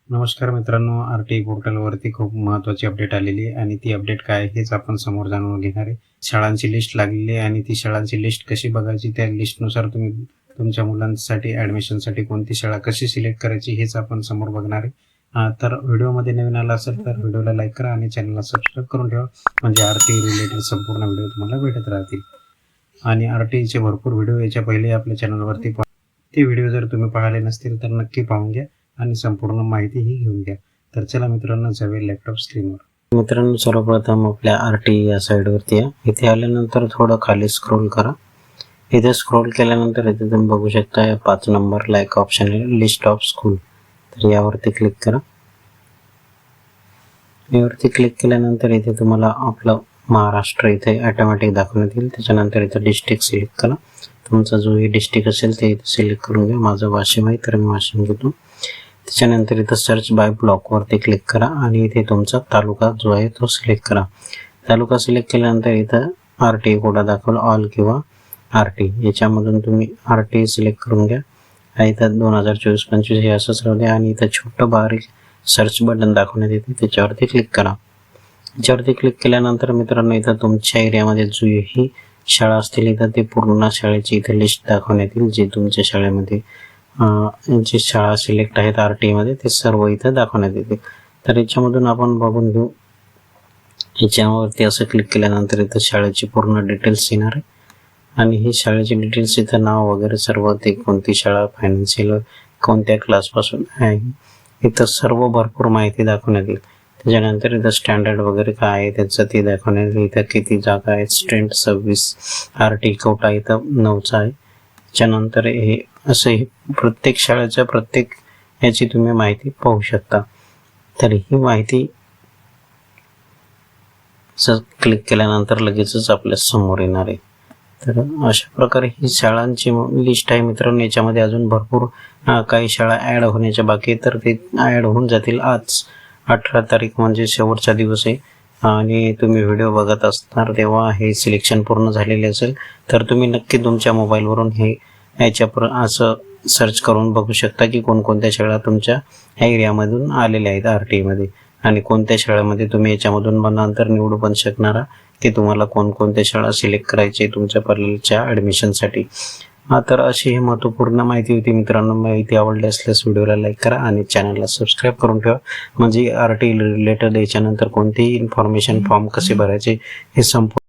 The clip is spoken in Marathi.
नमस्कार मित्रांनो, आर-टी पोर्टलवरती खूप महत्त्वाची अपडेट आलेली आहे आणि ती अपडेट काय आहे हेच आपण समोर जाणून घेणार आहे. शाळांची लिस्ट लागलेली आहे आणि ती शाळांची लिस्ट कशी बघायची, त्या लिस्टनुसार तुम्ही तुमच्या मुलांसाठी ॲडमिशनसाठी कोणती शाळा कशी सिलेक्ट करायची हेच आपण समोर बघणार आहे. तर व्हिडिओमध्ये नवीन आला असेल तर व्हिडिओला लाईक करा आणि चॅनलला सबस्क्राईब करून ठेवा, म्हणजे आर-टी रिलेटेड संपूर्ण व्हिडिओ तुम्हाला भेटत राहतील. आणि आर-टीचे भरपूर व्हिडिओ याच्या पहिले आपल्या चॅनलवरती ते व्हिडिओ जर तुम्ही पाहिले नसतील तर नक्की पाहून घ्या आणि संपूर्ण माहिती ही घेऊन घ्या. तर चला मित्रांनो, जाऊया लॅपटॉप स्क्रीनवर. मित्रांनो, सर्वप्रथम आपल्या आर-टी या साईडवरती या. इथे आल्यानंतर थोडं खाली स्क्रोल करा. इथे स्क्रोल केल्यानंतर इथे तुम्ही बघू शकता 5 नंबरला एक ऑप्शन आहे, लिस्ट ऑफ स्कूल. तर यावरती क्लिक करा. यावरती क्लिक केल्यानंतर इथे तुम्हाला आपलं महाराष्ट्र इथे ऑटोमॅटिक दाखवण्यात येईल. त्याच्यानंतर इथे डिस्ट्रिक्ट सिलेक्ट करा. तुमचा जो ही डिस्ट्रिक्ट असेल ते इथे सिलेक्ट करून घ्या. माझं वाशिम आहे तर मी वाशिम घेतो. त्याच्यानंतर इथं सर्च बाय ब्लॉकवरती क्लिक करा आणि इथे तुमचा तालुका जो आहे तो सिलेक्ट करा. तालुका सिलेक्ट केल्यानंतर इथं आर-टी कोडा दाखवला, ऑल किंवा आर-टी, याच्यामधून तुम्ही आर-टी सिलेक्ट करून घ्या. इथं 2024-25 हे असंच राहू द्या आणि इथं छोटं बारीक सर्च बटन दाखवण्यात येते, त्याच्यावरती क्लिक करा. त्याच्यावरती क्लिक केल्यानंतर मित्रांनो, इथं तुमच्या एरियामध्ये जी शाळा असतील इथं ते पूर्ण शाळेची इथे लिस्ट दाखवण्यात येईल. जे तुमच्या शाळेमध्ये जी शाळा सिलेक्ट आहेत आर-टी मध्ये ते सर्व इथं दाखवण्यात येते. तर याच्यामधून आपण बघून घेऊ. याच्यावरती असं क्लिक केल्यानंतर इथं शाळेची पूर्ण डिटेल्स येणार आहे आणि ही शाळेची डिटेल्स इथं नाव वगैरे सर्व, ते कोणती शाळा, फायनान्शियल कोणत्या क्लासपासून आहे, इथं सर्व भरपूर माहिती दाखवण्यात येईल. त्याच्यानंतर इथं स्टँडर्ड वगैरे काय आहे त्याचं ते दाखवण्यात येईल. इथं किती जागा आहेत, स्ट्रेंथ 26, आर-टी कोटा इथं 9चा आहे. त्याच्यानंतर हे असं प्रत्येक शाळेच्या प्रत्येक याची तुम्ही माहिती पाहू शकता. तर ही माहिती क्लिक केल्यानंतर लगेचच आपल्या समोर येणार आहे. तर अशा प्रकारे ही शाळांची लिस्ट आहे मित्रांनो. याच्यामध्ये अजून भरपूर काही शाळा ॲड होण्याच्या बाकी आहे, तर ते ॲड होऊन जातील. आज 18 तारीख म्हणजे शेवटचा दिवस आहे आणि तुम्ही व्हिडिओ बघत असणार तेव्हा हे सिलेक्शन पूर्ण झालेले असेल. तर तुम्ही नक्की तुमच्या मोबाईलवरून हे असं सर्च करून बघू शकता की कोणकोणत्या शाळा तुमच्या एरियामधून आलेल्या आहेत आर-टी मध्ये आणि कोणत्या शाळेमध्ये तुम्ही याच्यामधून नंतर निवडू पण शकणार की तुम्हाला कोणकोणत्या शाळा सिलेक्ट करायची तुमच्या परलेच्या ॲडमिशनसाठी. तर अशी ही महत्त्वपूर्ण माहिती होती मित्रांनो. माहिती आवडली असल्यास व्हिडिओला लाईक करा आणि चॅनलला सबस्क्राईब करून ठेवा, म्हणजे आर-टी रिलेटेड याच्यानंतर कोणतीही इन्फॉर्मेशन, फॉर्म कसे भरायचे हे संपूर्ण